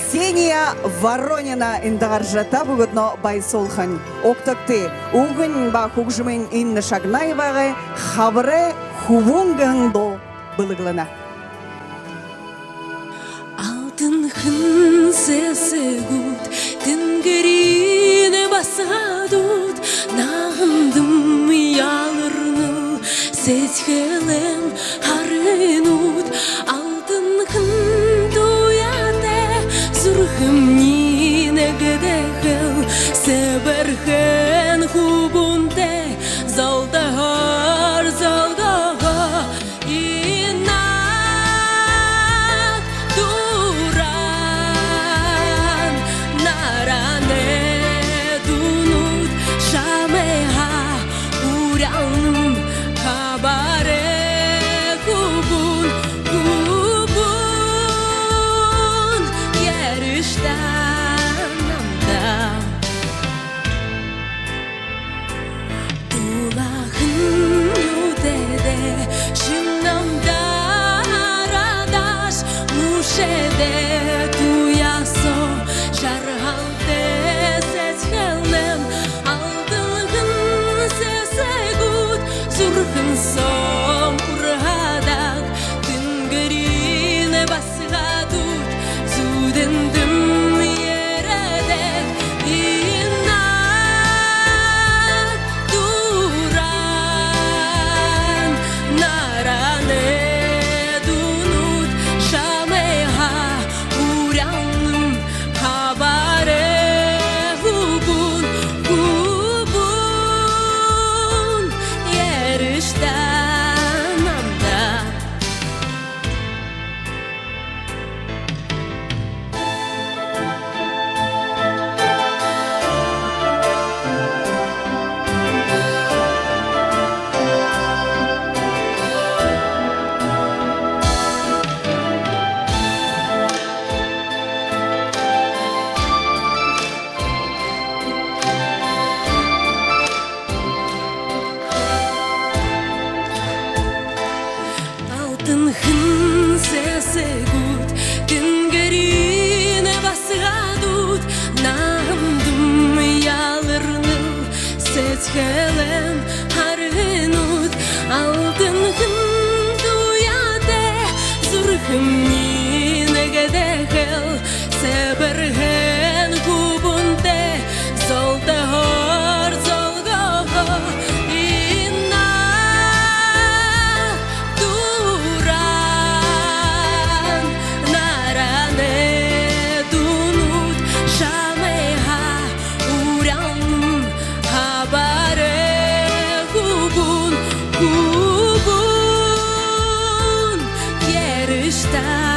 Ксения Воронина индагаржата бүгітно байсолхан. Октакты угын ба хугжымен инны шагнайвағы хабыры хувунгаңдо былыглана. Алтын хын сесегут, тінгеріне басадут, нағындым ялырны, сетхелем харынут, алтын хын туяте, зұрхым ніне гедехел, себерхен хубунте, залдағар, залдаға, инак дуран, наране дунут, шамеха, уряным, хабаре кубун, кубун, yerişten namda. Tulahın yüdede, şımnamda aradaş, muşede tuyaso, şarhalte seshelnem, aldığın sesegut, zurhın som urhadak, tüngürine basgadut, zudendüm yeredek, inak duran, narane dunut, şameha uyanım, habare hubun, hubun, yerişten anda. Алтын хын сесегут, тінгеріне басғадут, нағымдым ялырны, сетхелем харынут, алтын хын туяде, зұрхым ніне гедехел, себерген хубунте, золдағар, золғағар, инак дуран, наране дунут, шамеха уряным, хабаре хубун, хубун, yerişten